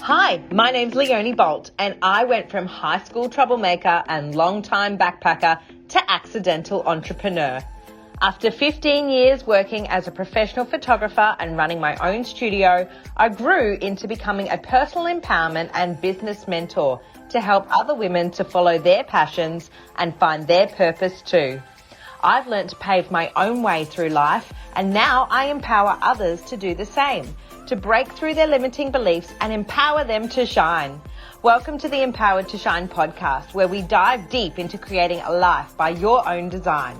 Hi, my name's Leonie Bolt, and I went from high school troublemaker and long-time backpacker to accidental entrepreneur. After 15 years working as a professional photographer and running my own studio, I grew into becoming a personal empowerment and business mentor to help other women to follow their passions and find their purpose too. I've learned to pave my own way through life, and now I empower others to do the same, to break through their limiting beliefs and empower them to shine. Welcome to the Empowered to Shine podcast, where we dive deep into creating a life by your own design.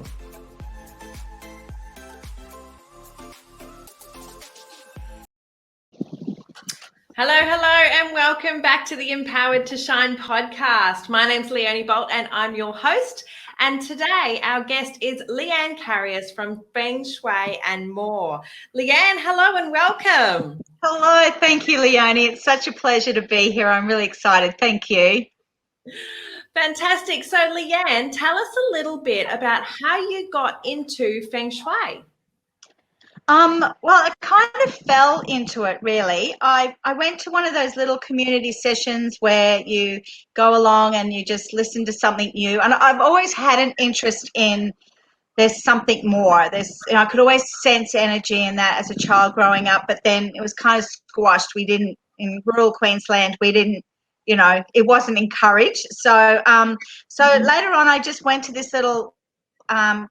Hello, and welcome back to the Empowered to Shine podcast. My name's Leonie Bolt and I'm your host. And today our guest is Leanne Carius from Feng Shui and More. Leanne, hello and welcome. Hello, thank you, Leonie. It's such a pleasure to be here. I'm really excited. Thank you. Fantastic. So Leanne, tell us a little bit about how you got into Feng Shui. Well, I kind of fell into it, really. I went to one of those little community sessions where you go along and you just listen to something new. And I've always had an interest in there's something more. I could always sense energy in that as a child growing up, but then it was kind of squashed. In rural Queensland, it wasn't encouraged. So later on, I just went to this little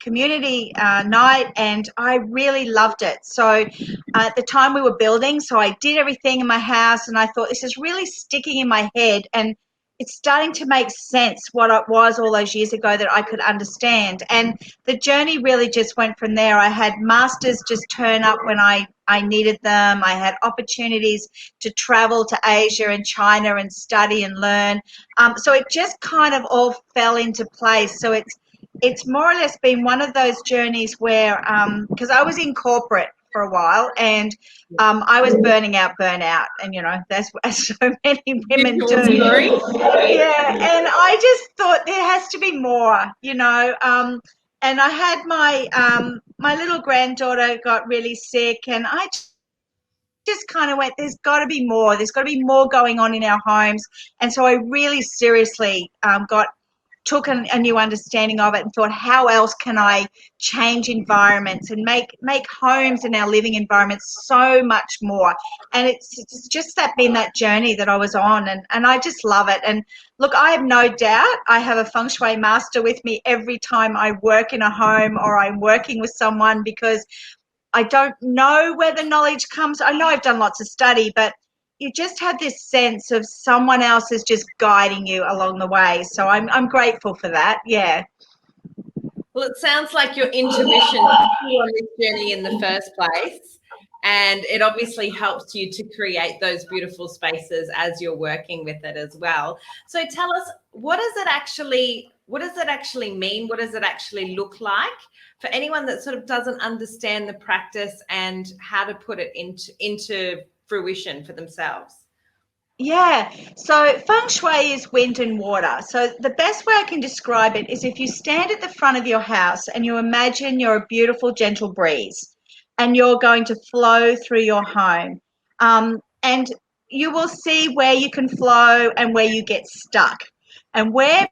community night, and I really loved it. So at the time we were building, so I did everything in my house, and I thought, this is really sticking in my head, and it's starting to make sense what it was all those years ago that I could understand. And the journey really just went from there. I had masters just turn up when I needed them. I had opportunities to travel to Asia and China and study and learn. So it just kind of all fell into place. So it's more or less been one of those journeys where, because I was in corporate for a while, and I was burnout, and that's what so many women do. Yeah, and I just thought there has to be more, and I had my little granddaughter got really sick, and I just kind of went, there's got to be more. There's got to be more going on in our homes, and so I really seriously took a new understanding of it and thought, how else can I change environments and make homes and our living environments so much more? And it's just been that journey that I was on, and I just love it. And look, I have no doubt I have a Feng Shui master with me every time I work in a home or I'm working with someone, because I don't know where the knowledge comes. I know I've done lots of study, but you just have this sense of someone else is just guiding you along the way. So I'm grateful for that. Yeah. Well, it sounds like your intuition took you on this journey in the first place, and it obviously helps you to create those beautiful spaces as you're working with it as well. So tell us, what does it actually mean? What does it actually look like for anyone that sort of doesn't understand the practice and how to put it into fruition for themselves? Yeah, so Feng Shui is wind and water. So the best way I can describe it is if you stand at the front of your house and you imagine you're a beautiful, gentle breeze and you're going to flow through your home. And you will see where you can flow and where you get stuck. And where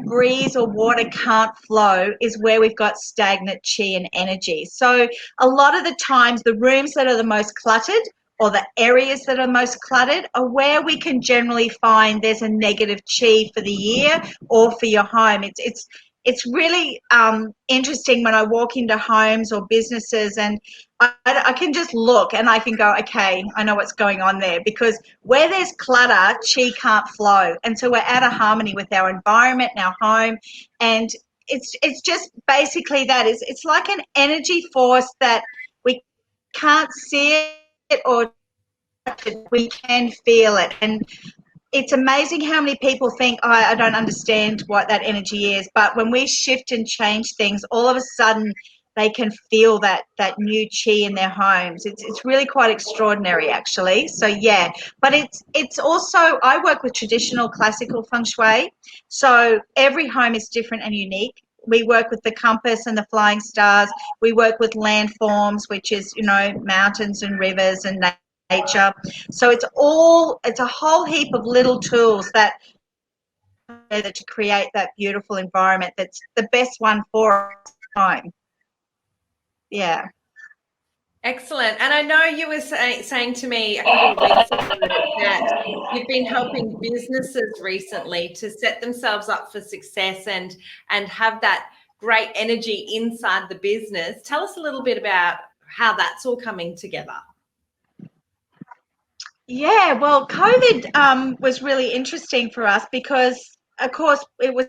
breeze or water can't flow is where we've got stagnant chi and energy. So a lot of the times the rooms that are the most cluttered or the areas that are most cluttered are where we can generally find there's a negative chi for the year or for your home. It's really interesting when I walk into homes or businesses, and I can just look and I can go, okay, I know what's going on there, because where there's clutter, chi can't flow. And so we're out of harmony with our environment and our home. And it's just basically that. It's like an energy force that we can't see it or we can feel it. And it's amazing how many people think, oh, I don't understand what that energy is. But when we shift and change things, all of a sudden they can feel that new chi in their homes. It's really quite extraordinary, actually. So yeah, but it's also, I work with traditional classical feng shui. So every home is different and unique. We work with the compass and the flying stars. We work with landforms, which is, mountains and rivers and nature. So it's a whole heap of little tools that to create that beautiful environment that's the best one for time. Yeah. Excellent. And I know you were saying to me a couple of weeks ago that you've been helping businesses recently to set themselves up for success and have that great energy inside the business. Tell us a little bit about how that's all coming together. Yeah, well, COVID was really interesting for us because, of course, it was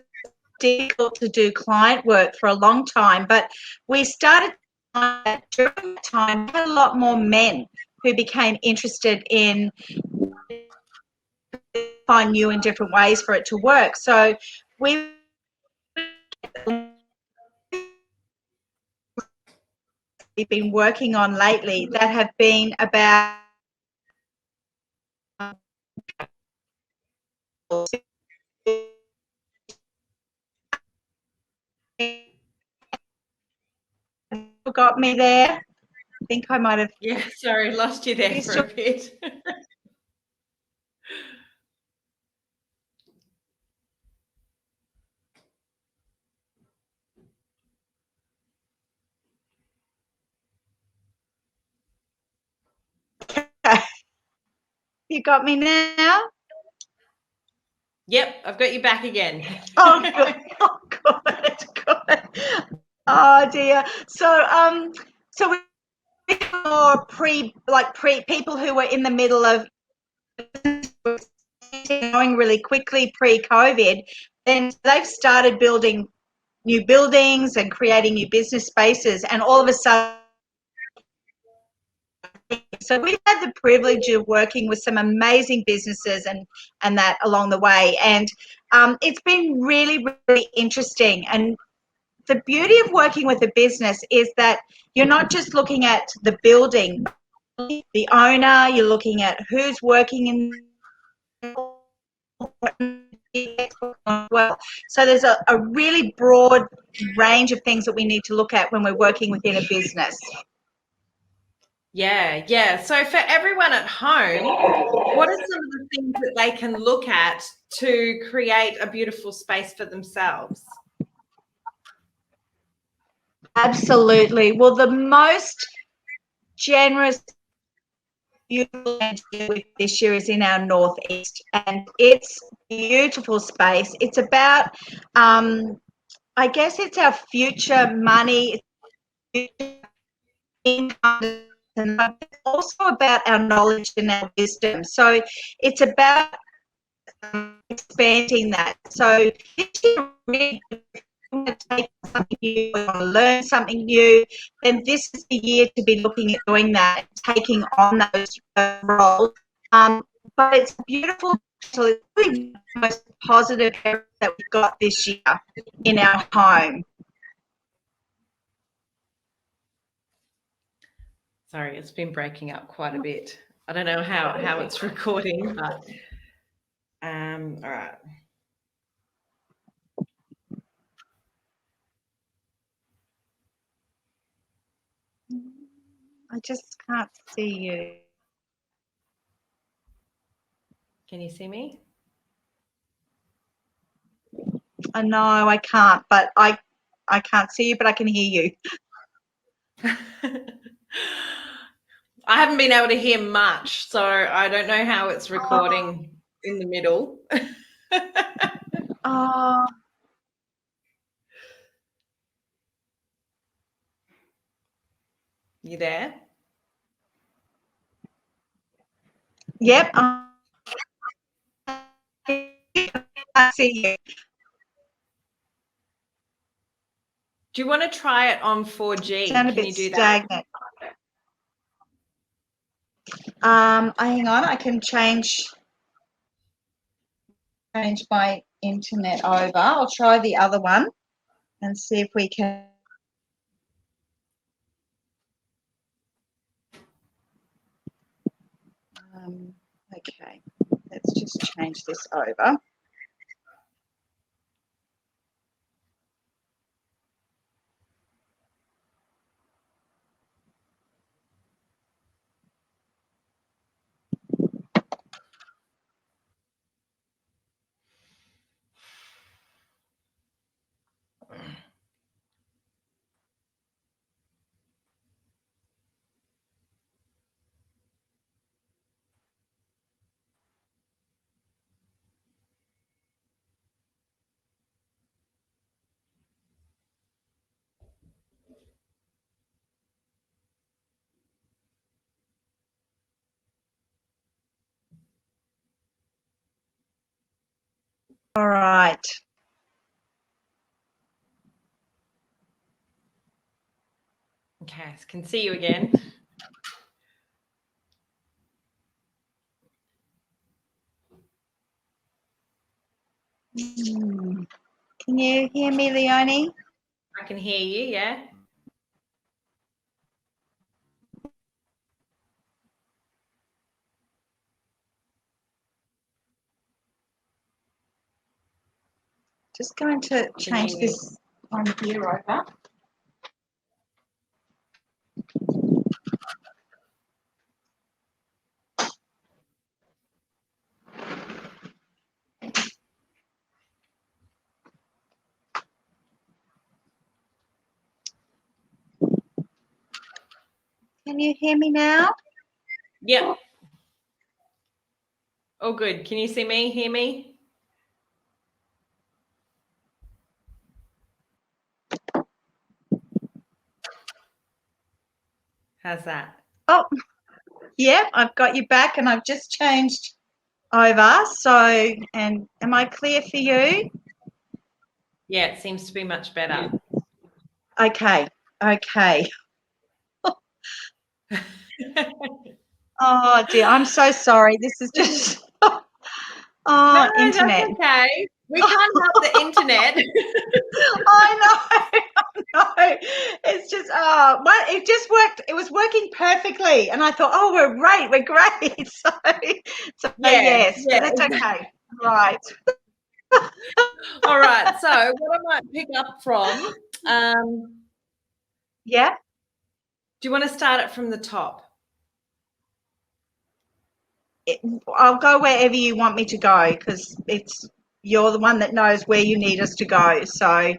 difficult to do client work for a long time, but we started during that time, we had a lot more men who became interested in find new and different ways for it to work. So we've been working on lately that have been about got me there. I think I might have. Yeah, sorry, lost you there for a bit. You got me now? Yep, I've got you back again. Oh, good. Oh, good. Oh, dear. So we more pre people who were in the middle of going really quickly pre-COVID, then they've started building new buildings and creating new business spaces, and all of a sudden, so we've had the privilege of working with some amazing businesses and that along the way, and it's been really, really interesting. And the beauty of working with a business is that you're not just looking at the building, the owner, you're looking at who's working in well. So there's a really broad range of things that we need to look at when we're working within a business. Yeah. So for everyone at home, what are some of the things that they can look at to create a beautiful space for themselves? Absolutely. Well, the most generous, beautiful land with this year is in our northeast, and it's beautiful space. It's about, I guess, it's our future money, future income, and also about our knowledge and our wisdom. So it's about expanding that. So this year really to take something new, want to learn something new, then this is the year to be looking at doing that, taking on those roles. But it's beautiful. So it's really the most positive area that we've got this year in our home. Sorry, it's been breaking up quite a bit. I don't know how it's recording, but all right. I just can't see you. Can you see me? No, I can't, but I can't see you, but I can hear you. I haven't been able to hear much, so I don't know how it's recording in the middle. Oh. You there? Yep. I see you. Do you want to try it on 4G? Sound a Can bit you do that? stagnant. Hang on, I can change my internet over. I'll try the other one and see if we can. Okay, let's just change this over. All right. Okay, I can see you again. Can you hear me, Leonie? I can hear you, yeah. Just going to change this one here over. Can you hear me now? Yep. Oh, good. Can you see me, hear me? How's that? Oh, yeah, I've got you back and I've just changed over. So, and am I clear for you? Yeah, it seems to be much better. Okay. Oh dear, I'm so sorry. This is just No, internet. that's okay. We can't help the internet. I know. It's just well, it just worked. It was working perfectly, and I thought, oh, we're great. So Yeah, yes, but that's okay. Right. All right. So what I might pick up from, Yeah. do you want to start it from the top? I'll go wherever you want me to go because you're the one that knows where you need us to go. So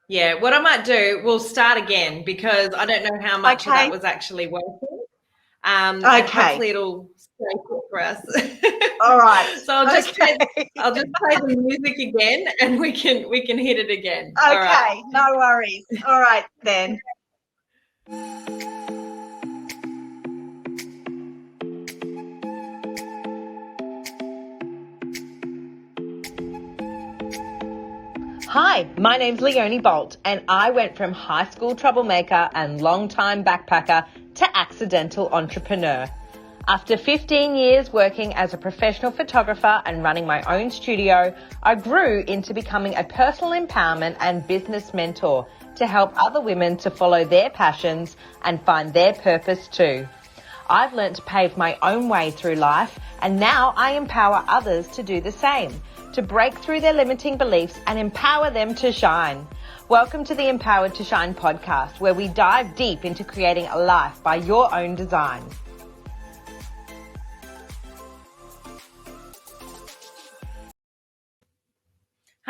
Yeah, what I might do, we'll start again because I don't know how much of that okay. was actually working. And Okay. hopefully it'll stay put for us. All right. So I'll just Okay. play the music again and we can hit it again. All right. Okay. No worries. All right then. Hi, my name's Leonie Bolt, and I went from high school troublemaker and long-time backpacker to accidental entrepreneur. After 15 years working as a professional photographer and running my own studio, I grew into becoming a personal empowerment and business mentor to help other women to follow their passions and find their purpose too. I've learnt to pave my own way through life, and now I empower others to do the same, to break through their limiting beliefs and empower them to shine. Welcome to the Empowered to Shine podcast, where we dive deep into creating a life by your own design.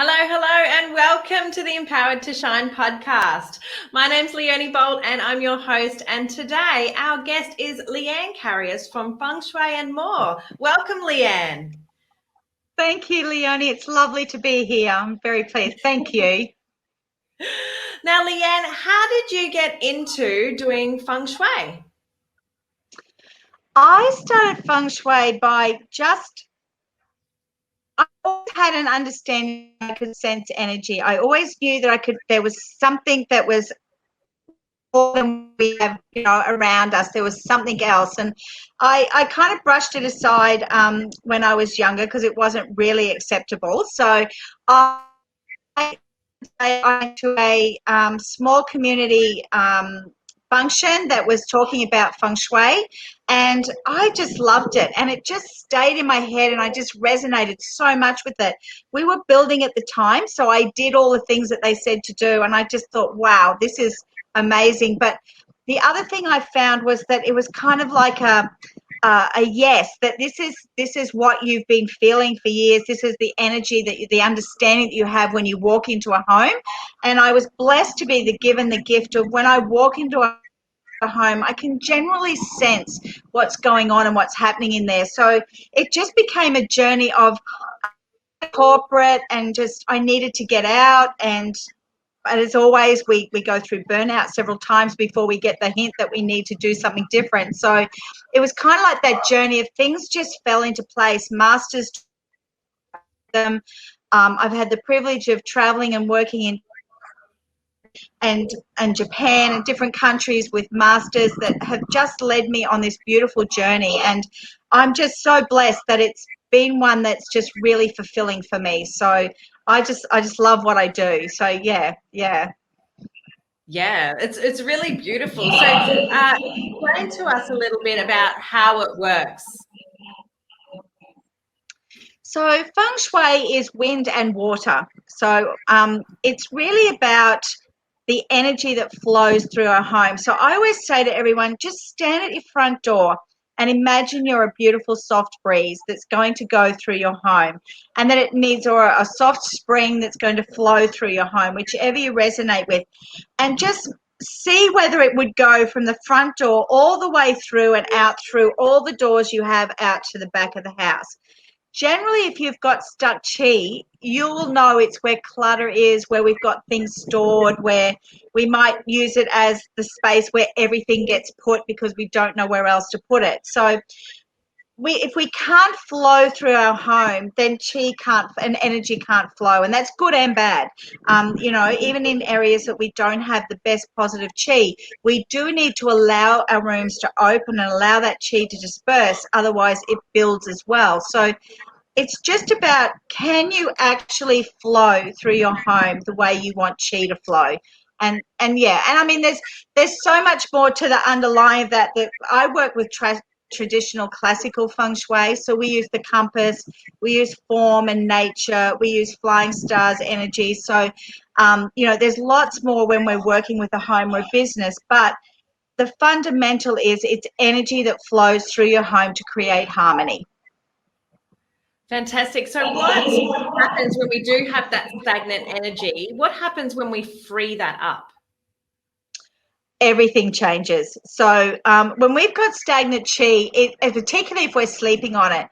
Hello, and welcome to the Empowered to Shine podcast. My name's Leonie Bolt, and I'm your host. And today, our guest is Leanne Carius from Feng Shui and More. Welcome, Leanne. Thank you, Leonie. It's lovely to be here. I'm very pleased. Thank you. Now, Leanne, how did you get into doing Feng Shui? I started Feng Shui by I always had an understanding I could sense energy. I always knew that there was something that was more than we have, around us. There was something else. And I kind of brushed it aside when I was younger because it wasn't really acceptable. So I went to a small community function that was talking about feng shui, and I just loved it, and it just stayed in my head, and I just resonated so much with it. We were building at the time, so I did all the things that they said to do, and I just thought, wow, this is amazing. But the other thing I found was that it was kind of like a yes, that this is what you've been feeling for years. This is the energy the understanding that you have when you walk into a home. And I was blessed to be given the gift of when I walk into a home, I can generally sense what's going on and what's happening in there. So it just became a journey of corporate, and just I needed to get out. And as always, we go through burnout several times before we get the hint that we need to do something different. So it was kind of like that journey of things just fell into place. Masters them, I've had the privilege of traveling and working in and Japan and different countries with masters that have just led me on this beautiful journey. And I'm just so blessed that it's been one that's just really fulfilling for me. So I just love what I do. So yeah. Yeah, it's really beautiful. So, explain to us a little bit about how it works. So Feng Shui is wind and water. So it's really about the energy that flows through our home. So I always say to everyone, just stand at your front door and imagine you're a beautiful soft breeze that's going to go through your home, and that it needs, or a soft spring that's going to flow through your home, whichever you resonate with, and just see whether it would go from the front door all the way through and out through all the doors you have out to the back of the house. Generally, if you've got stuck chi, you'll know it's where clutter is, where we've got things stored, where we might use it as the space where everything gets put because we don't know where else to put it. So if we can't flow through our home, then chi can't and energy can't flow, and that's good and bad. Even in areas that we don't have the best positive chi, we do need to allow our rooms to open and allow that chi to disperse. Otherwise, it builds as well. So it's just about, can you actually flow through your home the way you want chi to flow? And yeah, and I mean, there's so much more to the underlying of that I work with traditional classical feng shui. So we use the compass, we use form and nature, we use flying stars energy. So there's lots more when we're working with a home or a business, but the fundamental is it's energy that flows through your home to create harmony. Fantastic. So what happens when we do have that stagnant energy? What happens when we free that up? Everything changes. So when we've got stagnant chi, particularly if we're sleeping on it,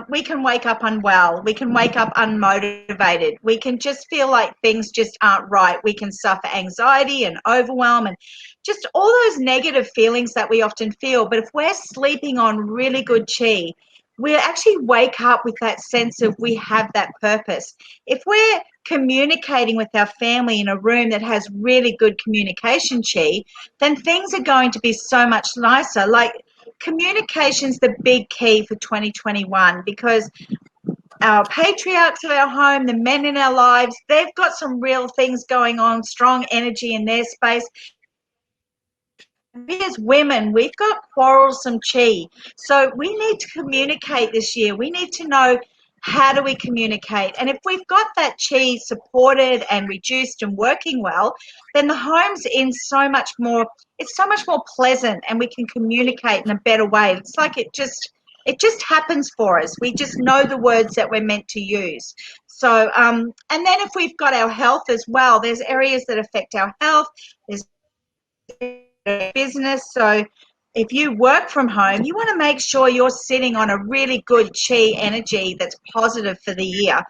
we can wake up unwell. We can wake up unmotivated. We can just feel like things just aren't right. We can suffer anxiety and overwhelm and just all those negative feelings that we often feel. But if we're sleeping on really good chi, we actually wake up with that sense of we have that purpose. If we're communicating with our family in a room that has really good communication chi, then things are going to be so much nicer. Like, communication's the big key for 2021, because our patriarchs of our home, the men in our lives, they've got some real things going on, strong energy in their space. We as women, we've got quarrelsome chi. So we need to communicate this year. We need to know, how do we communicate? And if we've got that chi supported and reduced and working well, then the home's it's so much more pleasant, and we can communicate in a better way. It's like it just happens for us. We just know the words that we're meant to use. So, and then if we've got our health as well, there's areas that affect our health. There's business. So if you work from home, you want to make sure you're sitting on a really good chi energy that's positive for the year.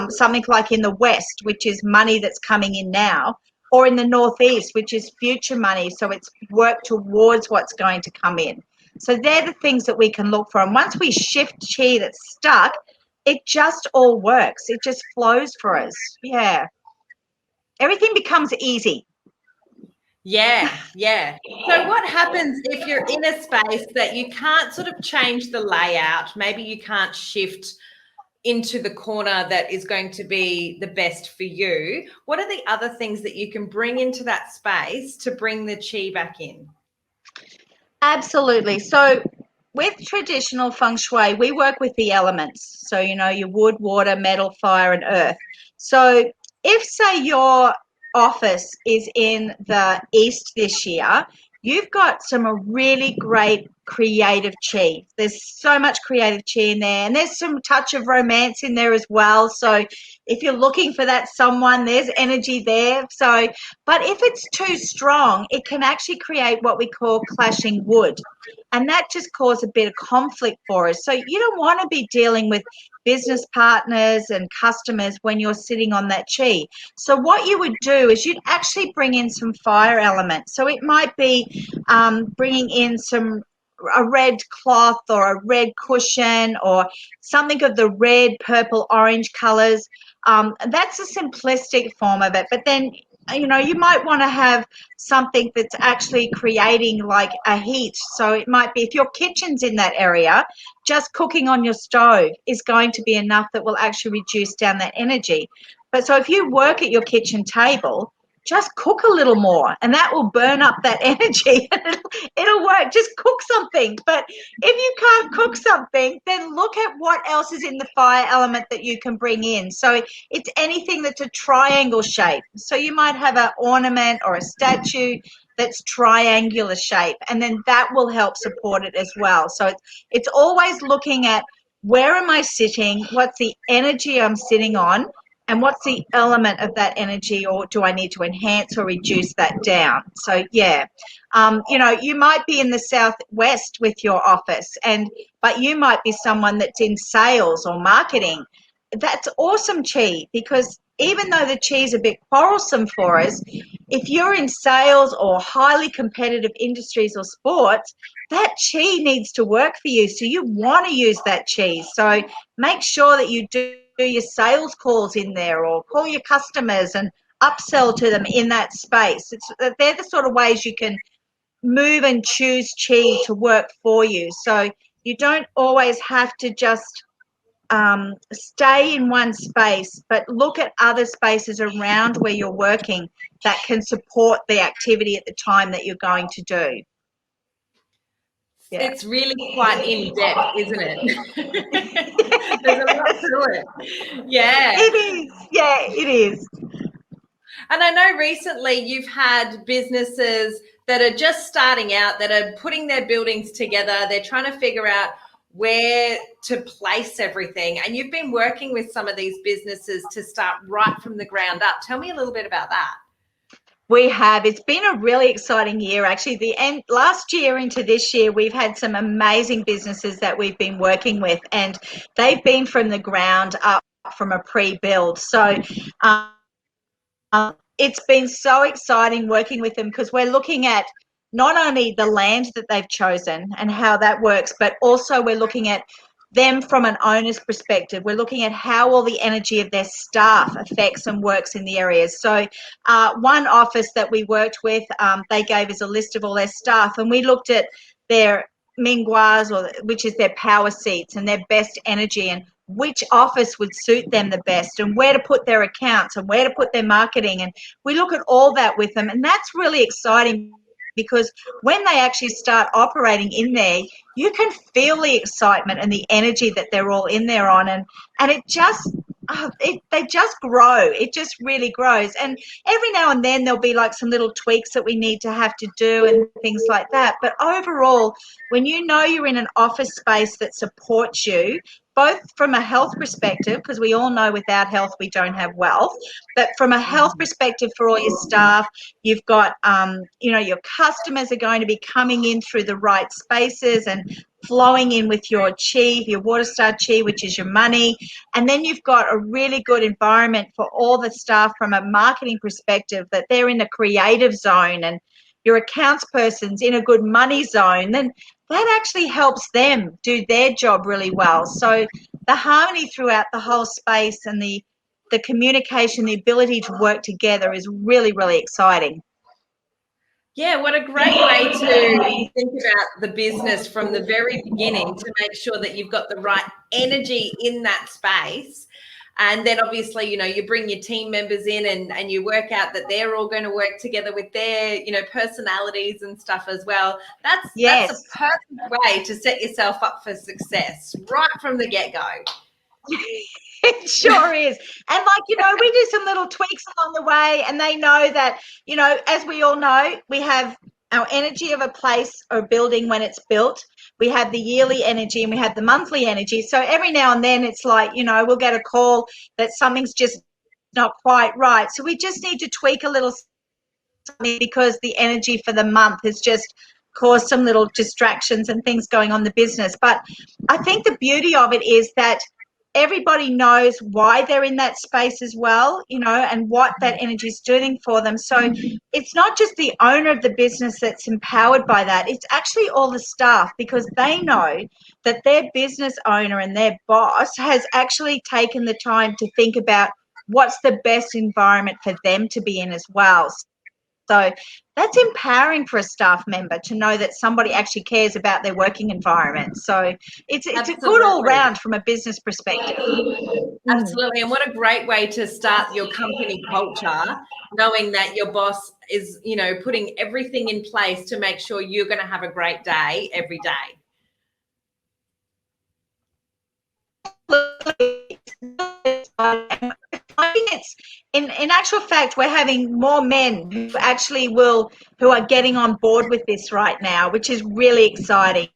Something like in the West, which is money that's coming in now, or in the Northeast, which is future money. So it's work towards what's going to come in. So they're the things that we can look for. And once we shift chi that's stuck, it just all works. It just flows for us. Yeah. Everything becomes easy. Yeah, yeah. So what happens if you're in a space that you can't sort of change the layout? Maybe you can't shift into the corner that is going to be the best for you. What are the other things that you can bring into that space to bring the chi back in? Absolutely. So with traditional feng shui, we work with the elements. So, your wood, water, metal, fire, and earth. So if, say, your office is in the east this year, you've got some really great creative chi. There's so much creative chi in there, and there's some touch of romance in there as well. So if you're looking for that someone, there's energy there. So, but if it's too strong, it can actually create what we call clashing wood. And that just causes a bit of conflict for us. So you don't want to be dealing with business partners and customers when you're sitting on that chi. So what you would do is you'd actually bring in some fire elements. So it might be bringing in some a red cloth or a red cushion or something of the red, purple, orange colors. That's a simplistic form of it. But then, you might want to have something that's actually creating like a heat. So it might be, if your kitchen's in that area, just cooking on your stove is going to be enough that will actually reduce down that energy. But so if you work at your kitchen table, just cook a little more and that will burn up that energy. It'll work. Just cook something. But if you can't cook something, then look at what else is in the fire element that you can bring in. So it's anything that's a triangle shape. So you might have an ornament or a statue that's triangular shape, and then that will help support it as well. So it's always looking at, where am I sitting? What's the energy I'm sitting on? And what's the element of that energy, or do I need to enhance or reduce that down? So, yeah, you might be in the Southwest with your office, but you might be someone that's in sales or marketing. That's awesome, Chi, because even though the Chi is a bit quarrelsome for us, if you're in sales or highly competitive industries or sports, that Chi needs to work for you. So you want to use that Chi. So make sure that you do your sales calls in there, or call your customers and upsell to them in that space. They're the sort of ways you can move and choose Chi to work for you. So you don't always have to just stay in one space, but look at other spaces around where you're working that can support the activity at the time that you're going to do. Yeah. It's really quite in depth, isn't it? There's a lot to it. Yeah. It is. Yeah, it is. And I know recently you've had businesses that are just starting out, that are putting their buildings together. They're trying to figure out where to place everything. And you've been working with some of these businesses to start right from the ground up. Tell me a little bit about that. We have. It's been a really exciting year. Actually, last year into this year, we've had some amazing businesses that we've been working with, and they've been from the ground up, from a pre-build. So it's been so exciting working with them, because we're looking at not only the land that they've chosen and how that works, but also we're looking at them from an owner's perspective. We're looking at how all the energy of their staff affects and works in the areas. So one office that we worked with, they gave us a list of all their staff, and we looked at their mingwas, which is their power seats, and their best energy, and which office would suit them the best, and where to put their accounts and where to put their marketing. And we look at all that with them, and that's really exciting, because when they actually start operating in there, you can feel the excitement and the energy that they're all in there on, and it just they just grow. It just really grows. And every now and then there'll be like some little tweaks that we need to have to do and things like that. But overall, when you know you're in an office space that supports you, both from a health perspective, because we all know without health we don't have wealth, but from a health perspective for all your staff, you've got, your customers are going to be coming in through the right spaces and flowing in with your chi, your water star chi, which is your money. And then you've got a really good environment for all the staff from a marketing perspective, that they're in a creative zone, and your accounts person's in a good money zone. Then that actually helps them do their job really well. So the harmony throughout the whole space, and the communication, the ability to work together is really, really exciting. Yeah, what a great way to think about the business from the very beginning, to make sure that you've got the right energy in that space. And then obviously, you bring your team members in, and you work out that they're all going to work together with their, personalities and stuff as well. That's a perfect way to set yourself up for success right from the get-go. It sure is. And we do some little tweaks along the way, and they know that, as we all know, we have our energy of a place or building when it's built. We have the yearly energy and we have the monthly energy. So every now and then it's like, we'll get a call that something's just not quite right. So we just need to tweak a little something, because the energy for the month has just caused some little distractions and things going on in the business. But I think the beauty of it is that everybody knows why they're in that space as well, and what that energy is doing for them. So it's not just the owner of the business that's empowered by that. It's actually all the staff, because they know that their business owner and their boss has actually taken the time to think about what's the best environment for them to be in as well. So that's empowering for a staff member to know that somebody actually cares about their working environment. So it's a good all round from a business perspective. Absolutely. And what a great way to start your company culture, knowing that your boss is, putting everything in place to make sure you're going to have a great day every day. I think it's in actual fact, we're having more men who are getting on board with this right now, which is really exciting.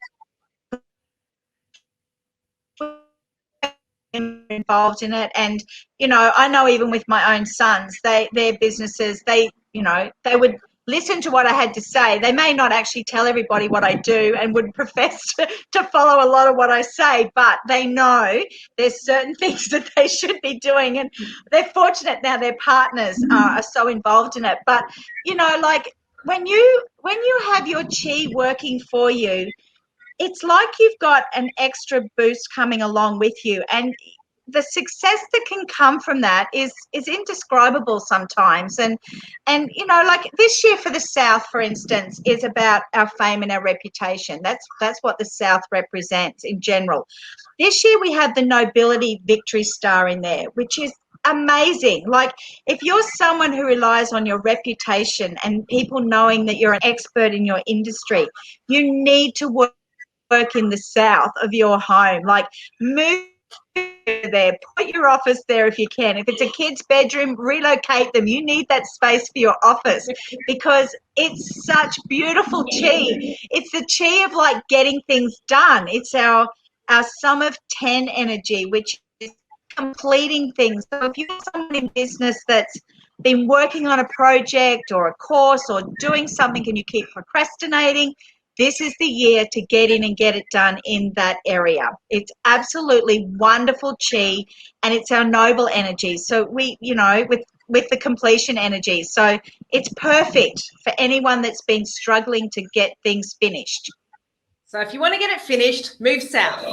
Involved in it, and I know even with my own sons, their businesses, they would listen to what I had to say. They may not actually tell everybody what I do and would profess to follow a lot of what I say, but they know there's certain things that they should be doing, and they're fortunate now their partners are so involved in it. But like when you have your chi working for you, it's like you've got an extra boost coming along with you, and the success that can come from that is indescribable sometimes. And like this year for the South, for instance, is about our fame and our reputation. That's what the South represents in general. This year we have the Nobility Victory Star in there, which is amazing. Like, if you're someone who relies on your reputation and people knowing that you're an expert in your industry, you need to work in the south of your home. Like, move there, put your office there if you can. If it's a kid's bedroom, relocate them. You need that space for your office, because it's such beautiful chi. It's the chi of like getting things done. It's our sum of 10 energy, which is completing things. So if you're someone in business that's been working on a project or a course or doing something and you keep procrastinating, this is the year to get in and get it done in that area. It's absolutely wonderful chi, and it's our noble energy. So we, with the completion energy. So it's perfect for anyone that's been struggling to get things finished. So if you want to get it finished, move south.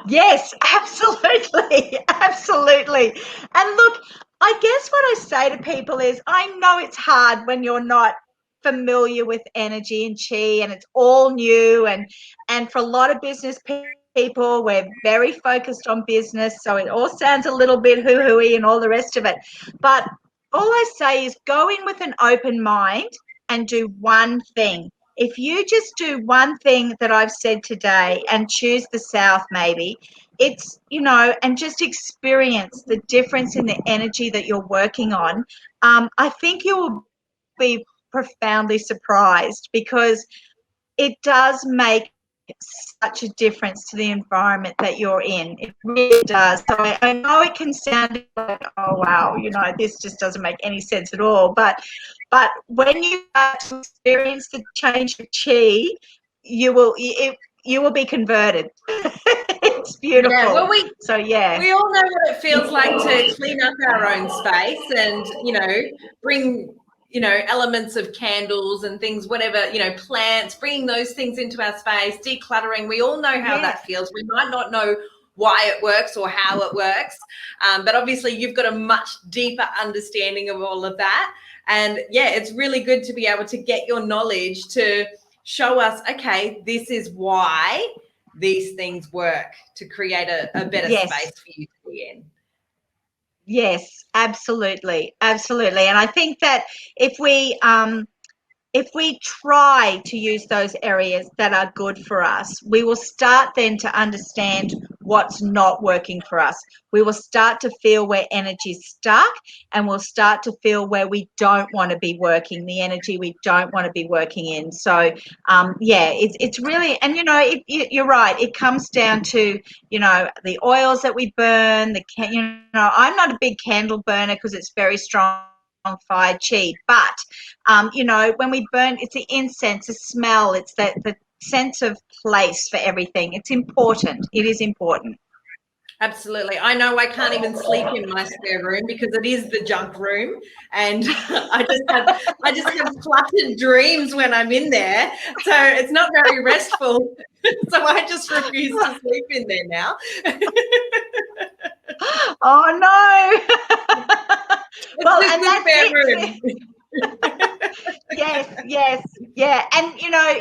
Yes, absolutely. Absolutely. And look, I guess what I say to people is, I know it's hard when you're not familiar with energy and chi, and it's all new, and for a lot of business people, we're very focused on business, so it all sounds a little bit hoo-hooey and all the rest of it. But all I say is, go in with an open mind and do one thing. If you just do one thing that I've said today and choose the South, maybe it's, and just experience the difference in the energy that you're working on. I think you will be profoundly surprised, because it does make such a difference to the environment that you're in. It really does. So I know it can sound like, oh wow, this just doesn't make any sense at all. But when you experience the change of chi, you will be converted. It's beautiful. Yeah, well, we all know what it feels like to clean up our own space and bring elements of candles and things, whatever, plants, bringing those things into our space, decluttering. We all know how that feels. We might not know why it works or how it works, but obviously you've got a much deeper understanding of all of that. And it's really good to be able to get your knowledge to show us, okay, this is why these things work, to create a better space for you to be in. Yes, absolutely. Absolutely. And I think that if we try to use those areas that are good for us, we will start then to understand what's not working for us. We will start to feel where energy's stuck, and we'll start to feel where we don't want to be working, the energy we don't want to be working in. So, it's really, and you're right. It comes down to, the oils that we burn, I'm not a big candle burner because it's very strong fire chi, but when we burn, it's the incense, the smell, it's the sense of place for everything. It's important. It is important. Absolutely. I know I can't even sleep in my spare room because it is the junk room, and I just have cluttered dreams when I'm in there. So it's not very restful. So I just refuse to sleep in there now. Oh no. It's Well, just and the that's spare it. room. Yes, yeah. And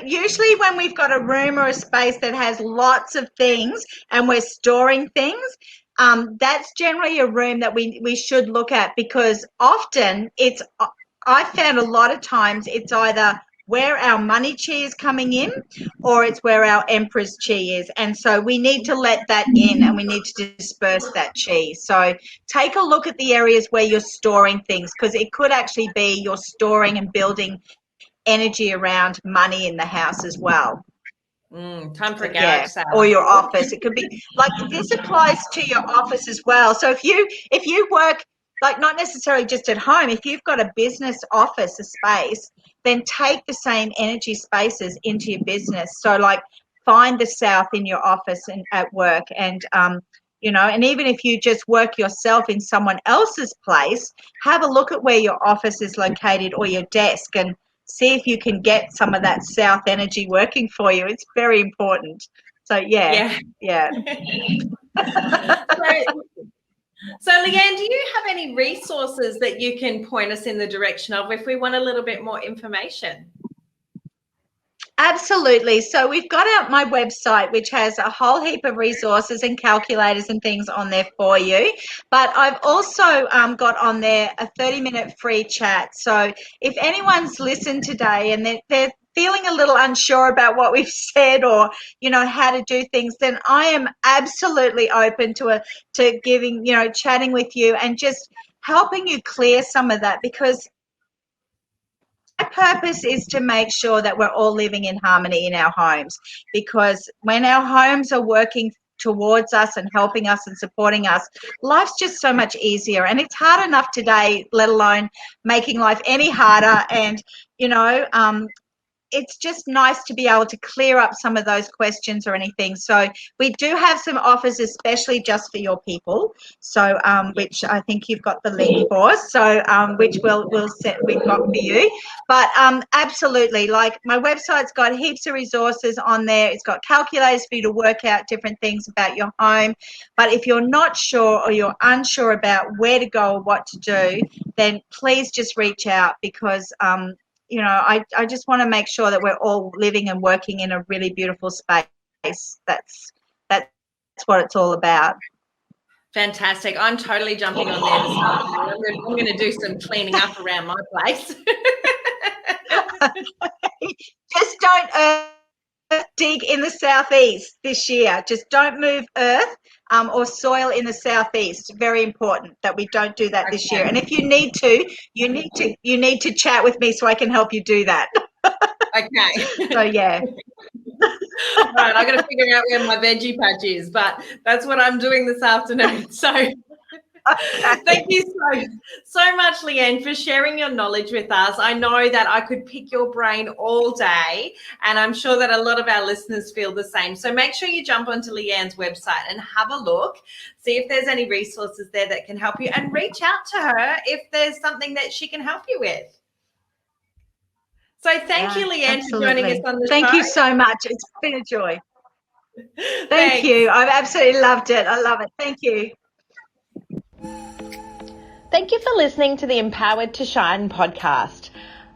usually when we've got a room or a space that has lots of things and we're storing things, that's generally a room that we should look at, because often I found a lot of times it's either where our money chi is coming in, or it's where our emperor's chi is. And so we need to let that in, and we need to disperse that chi. So take a look at the areas where you're storing things, because it could actually be you're storing and building energy around money in the house as well. Time for a So, garage yeah, sale, or I your thought. office. It could be like, this applies to your office as well. So if you work, like, not necessarily just at home, if you've got a business office, a space, then take the same energy spaces into your business. So, like, find the south in your office and at work, and and even if you just work yourself in someone else's place, have a look at where your office is located, or your desk, and see if you can get some of that south energy working for you. It's very important. So yeah, Yeah. yeah. So, Leanne, do you have any resources that you can point us in the direction of if we want a little bit more information? Absolutely. So we've got out my website, which has a whole heap of resources and calculators and things on there for you. But I've also got on there a 30-minute free chat. So if anyone's listened today and they're feeling a little unsure about what we've said, or how to do things, then I am absolutely open to giving, chatting with you and just helping you clear some of that, because my purpose is to make sure that we're all living in harmony in our homes, because when our homes are working towards us and helping us and supporting us, life's just so much easier. And it's hard enough today, let alone making life any harder. And it's just nice to be able to clear up some of those questions or anything. So we do have some offers, especially just for your people. So which I think you've got the link for. So which we've got for you. But absolutely, like, my website's got heaps of resources on there. It's got calculators for you to work out different things about your home. But if you're not sure, or you're unsure about where to go or what to do, then please just reach out, because I just want to make sure that we're all living and working in a really beautiful space. That's what it's all about. Fantastic. I'm totally jumping on there this afternoon. I'm going to do some cleaning up around my place. Just don't earth dig in the southeast this year. Just don't move earth or soil in the southeast. Very important that we don't do that this year. Okay. And if you need to chat with me so I can help you do that. Okay. So yeah. Right, I got to figure out where my veggie patch is, but that's what I'm doing this afternoon. So thank you so much, Leanne, for sharing your knowledge with us. I know that I could pick your brain all day, and I'm sure that a lot of our listeners feel the same. So make sure you jump onto Leanne's website and have a look, see if there's any resources there that can help you, and reach out to her if there's something that she can help you with. So thank you, Leanne, for joining us on the show. Thank you so much. It's been a joy. Thank Thanks. you. I've absolutely loved it. I love it. Thank you. Thank you for listening to the Empowered to Shine podcast.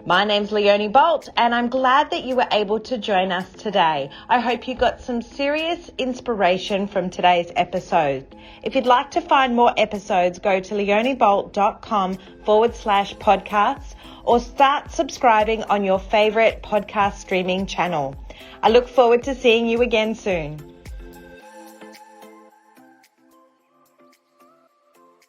My name's Leonie Bolt, and I'm glad that you were able to join us today. I hope you got some serious inspiration from today's episode. If you'd like to find more episodes, go to leoniebolt.com/podcasts, or start subscribing on your favorite podcast streaming channel. I look forward to seeing you again soon.